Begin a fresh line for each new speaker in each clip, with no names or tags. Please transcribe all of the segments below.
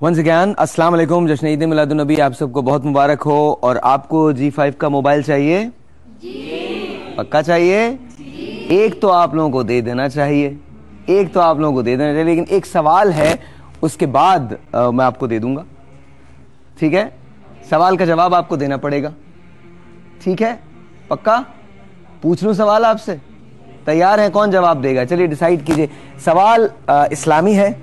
Once again अस्सलाम वालेकुम, जश्न ईद मिलादुन नबी आप सबको बहुत मुबारक हो। और आपको G5 का मोबाइल चाहिए जी? पक्का चाहिए जी? एक तो आप लोगों को दे देना चाहिए, एक तो आप लोगों को दे देना चाहिए, लेकिन एक सवाल है, उसके बाद मैं आपको दे दूंगा। ठीक है, सवाल का जवाब आपको देना पड़ेगा। ठीक है, पक्का? पूछ लूं सवाल आपसे? तैयार हैं? कौन जवाब देगा? चलिए डिसाइड कीजिए। सवाल इस्लामी है,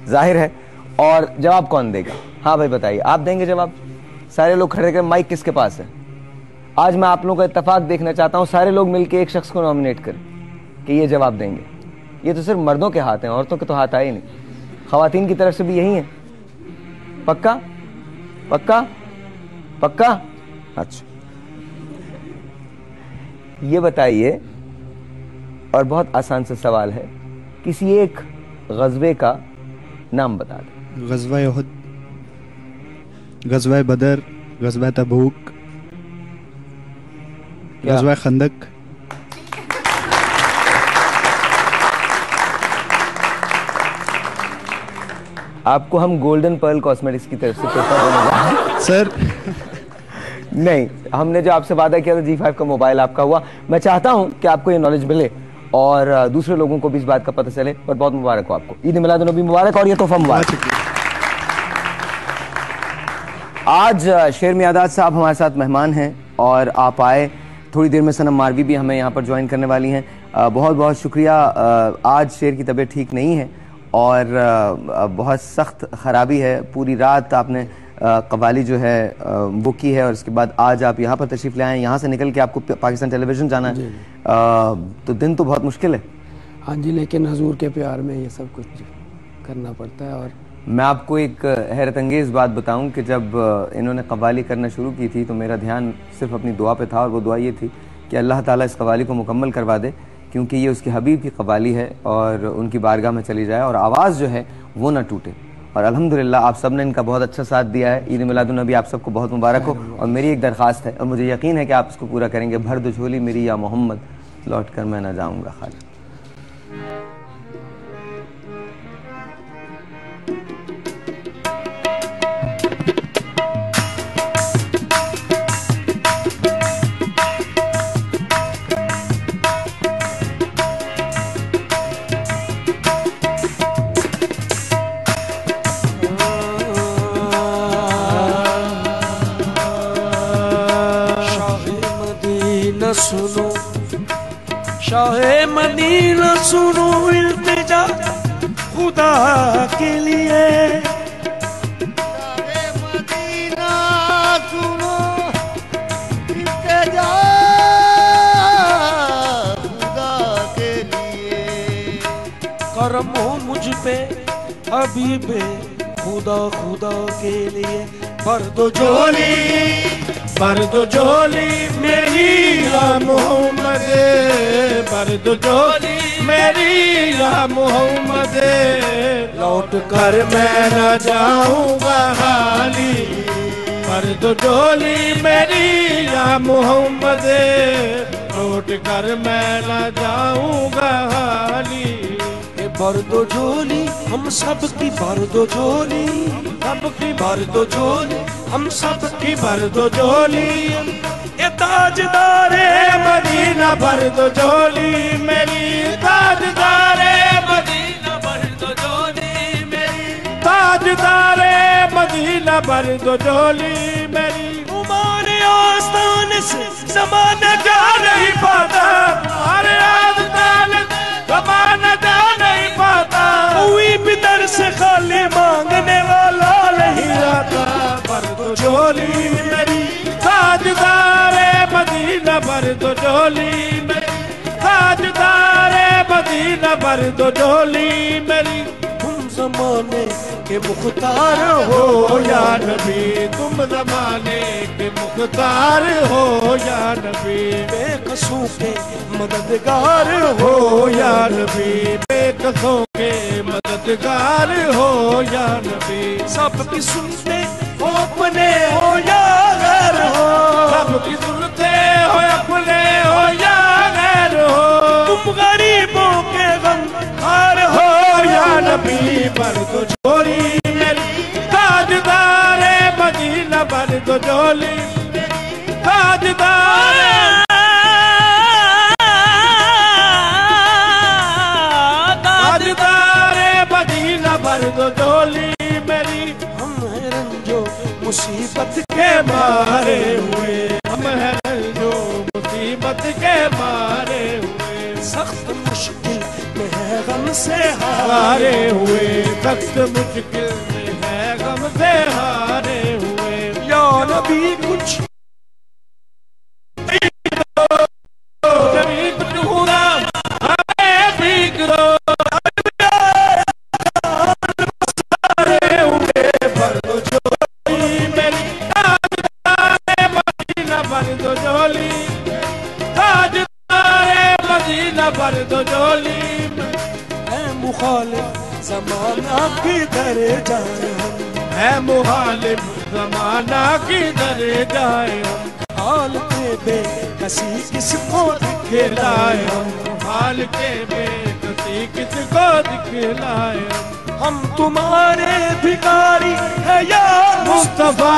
जाहिर है, और जवाब कौन देगा? हाँ भाई बताइए, आप देंगे जवाब? सारे लोग खड़े कर, माइक किसके पास है? आज मैं आप लोगों का इत्तेफाक देखना चाहता हूं, सारे लोग मिलकर एक शख्स को नॉमिनेट करें कि ये जवाब देंगे। ये तो सिर्फ मर्दों के हाथ हैं, औरतों के तो हाथ आए नहीं। खवातीन की तरफ से भी यही है। पक्का? पक्का? पक्का? अच्छा, ये बताइए, और बहुत आसान सा सवाल है, किसी एक गज़वे का नाम बता दें।
गज़वा उहद, गज़वा बदर, गज़वा तबूक, गज़वा खंदक।
आपको हम गोल्डन पर्ल कॉस्मेटिक्स की तरफ से पेपर देने जा रहे हैं
सर।
नहीं, हमने जो आपसे वादा किया था G5 का मोबाइल आपका हुआ। मैं चाहता हूं कि आपको ये नॉलेज मिले और दूसरे लोगों को भी इस बात का पता चले। और बहुत मुबारक हो आपको, ईद मिलाद नबी मुबारक, और ये तोहफा मुबारक। आज शेर मियादाद साहब हमारे साथ मेहमान हैं और आप आए। थोड़ी देर में सनम मारवी भी हमें यहाँ पर ज्वाइन करने वाली हैं। बहुत बहुत शुक्रिया। आज शेर की तबीयत ठीक नहीं है और बहुत सख्त ख़राबी है। पूरी रात आपने कव्वाली जो है वो की है और उसके बाद आज आप यहाँ पर तशरीफ़ ले आए। यहाँ से निकल के आपको पाकिस्तान टेलीविज़न जाना है, तो दिन तो बहुत मुश्किल है।
हाँ जी, लेकिन हजूर के प्यार में ये सब कुछ करना पड़ता है। और
मैं आपको एक हैरत अंगेज़ बात बताऊं कि जब इन्होंने कव्वाली करना शुरू की थी तो मेरा ध्यान सिर्फ अपनी दुआ पे था, और वो दुआ ये थी कि अल्लाह ताला इस कव्वाली को मुकम्मल करवा दे, क्योंकि ये उसके हबीब की कव्वाली है और उनकी बारगाह में चली जाए और आवाज़ जो है वो ना टूटे। और अल्हम्दुलिल्लाह आप सब ने इनका बहुत अच्छा साथ दिया है। ईद मिलादुन नबी आप सबको बहुत मुबारक हो। और मेरी एक दरख्वास्त है और मुझे यकीन है कि आप इसको पूरा करेंगे। भर दो झोली मेरी या मोहम्मद, लौट कर मैं ना जाऊँगा खाली।
सुनो शाहे मदीना, सुनो इल्तिजा खुदा के लिए। शाहे मदीना सुनो इल्तिजा खुदा के लिए। करम हो मुझ पे हबीबे खुदा, खुदा के लिए। भर दो झोली, भर दो झोली मेरी या मोहम्मद, भर दो झोली मेरी या मोहम्मद, लौट कर मैं न जाऊंगा हाली। भर दो झोली मेरी या मोहम्मद, लौट कर मैं न जाऊंगा हाली। भर दो झोली हम सब की, भर दो झोली सबकी, भर दो झोली हम सब की, भर दो झोली। ये ताजदारे मदीना, भर दो झोली मेरी, ताजदारे मदीना, भर दो झोली मेरी, ताजदारे मदीना, भर दो झोली मेरी। तुम्हारे आस्थान से ज़माना जा नहीं पाता, तुम्हारे आस्थान ज़माना जा नहीं पाता। कोई भी दर से खाली मांगने वाला नहीं आता। भर दो झोली मेरी, ताजदारे मदीना, भर दो झोली मेरी, ताजदारे मदीना, भर दो झोली मेरी। तुम ज़माने के मुख्तार हो या नबी, तुम ज़माने के मुख्तार हो या नबी। बेकसों के मददगार हो या नबी, बेकसों के मददगार हो या नबी। सबकी सुनते हो अपने हो या गैर हो, सबकी सुनते हो अपने हो या गैर हो। तुम गरीबों के गम हार हो या नबी। भर दो झोली मेरी, दो झोली ताजदार मदीना भर दो झोली मेरी। हम हैं रंजो मुसीबत के मारे हुए, हम हैं रंजो मुसीबत के मारे हुए, सख्त मुश्किल में है गम से हारे हुए, सख्त मुश्किल में है गम से हारे हुए। या नबी कुछ ज़माना किधर जाए हम, है मुखालिफ ज़माना किधर जाए हम, हाल के बेकसी किसको दिखलाए हम, हाल के बेकसी किसको दिखलाए हम तुम्हारे भिखारी है या मुस्तफा,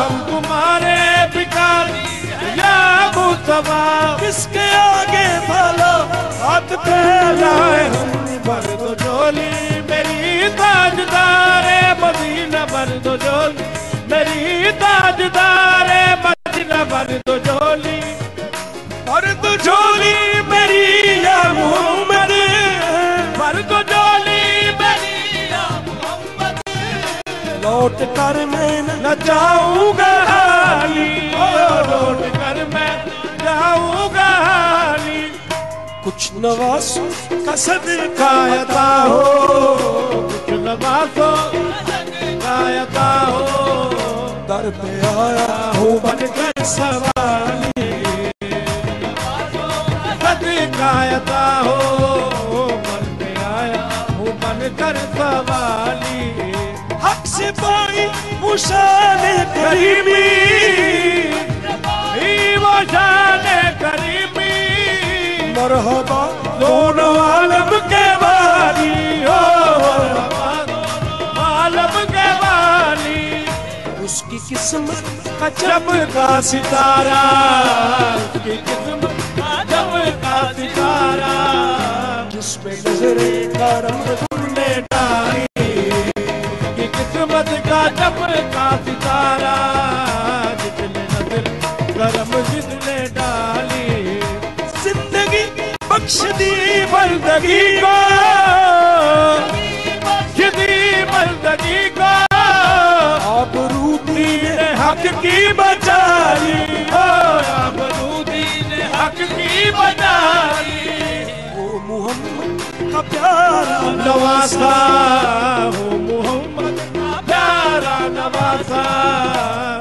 हम तुम्हारे भिखारी है या मुस्तफा, किसके आगे भला हाथ फैलाए हम। भर दो झोली मेरी ताजदारे मदीना, भर दो झोली मेरी ताजदारे मदीना, भर दो झोली, भर दो झोली मेरी या मोहम्मद, भर दो झोली मेरी या मोहम्मद, लौट कर मैं न जाऊंगा हाली, लौट कर मैं जाऊंगा हाली, कुछ नवासों का सदका अता हो, कुछ नवासों का अता हो, दर पे आया हूँ बनकर सवाली, सदका अता हो, दर पे आया हूँ बनकर सवाली, हक से पाई मुशान करीमी, वो शान करीमी, मरहबा दोनों आलम के वाली, हो आलम के वाली, उसकी किस्मत का चमका सितारा, उसकी किस्मत का चमका सितारा, जिसपे नजरे करम तुमने डाली, उसकी किस्मत का चमका सितारा, जिसने नजर करम जिसने डाली, बख्श दी बंदगी को, दी बंदगी को, आबरू दीन हक की बचाई, आबरू दीन हक की बचाई, वो मोहम्मद का प्यारा नवासा, वो मोहम्मद का प्यारा नवासा,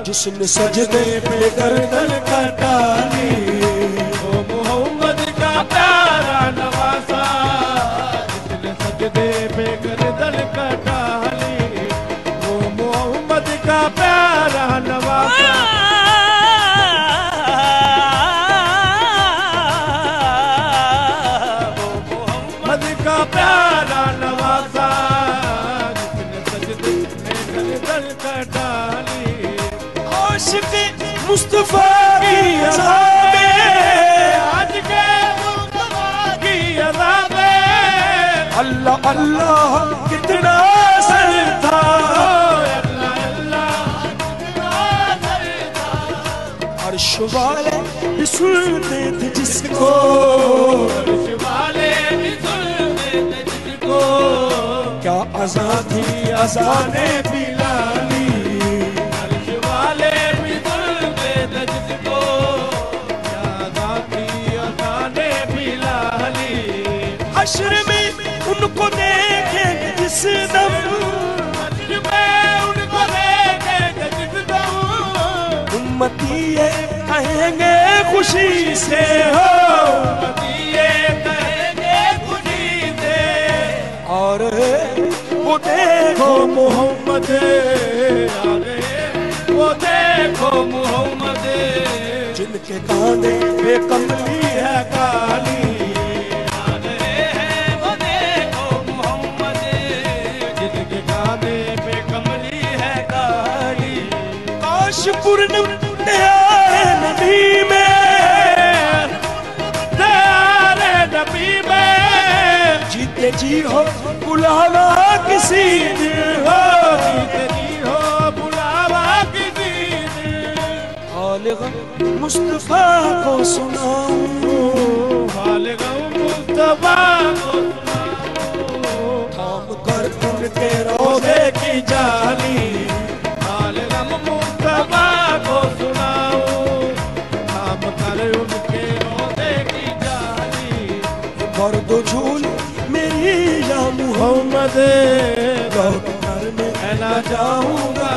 जिसने सजदे पे गर्दन कटाली, वो मोहम्मद का प्यारा नवासा, जिसने सजदे पे गर्दन कटाली, वो मोहम्मद का प्यारा नवासा, वो मोहम्मद का प्यारा नवासा, जिसने सजदे पे गर्दन कटाली, आशिक़ मुस्तफा की अज़ा में आज के अल्लाह अल्लाह कितना असर था, अल्लाह अल्लाह कितना असर था, अर्श वाले भी सुनते थे जिसको, अर्श वाले भी सुनते थे जिसको, क्या अज़ा थी अज़ाने बिलाली, अर्श वाले भी सुनते थे जिसको, क्या अज़ा थी अज़ाने बिलाली, हश्र में उनको देखे जिस दम, उनको देखे जिस दम, उम्मती कहेंगे खुशी से, हो उम्मती कहेंगे खुशी से, और वो देखो मोहम्मद आ गए, वो देखो मोहम्मद, जिनके कांधे पे कमली है काली, पूर्णम तेरे नबी में, तेरे नबी में जीते जी हो बुलावा किसी दिन हो, जीते जी हो बुलावा किसी दिन। हाल गम मुस्तफा को सुनाऊं, हाल गम मुस्तफा को सुनाऊं, थाम कर उनके रोज़े की जाली, हाल गम मुस्तफा को सुनाऊं, थाम कर उनके रोज़े की जाली। मर्द झूल मेरी या मुहम्मद, घर में ना जाऊंगा।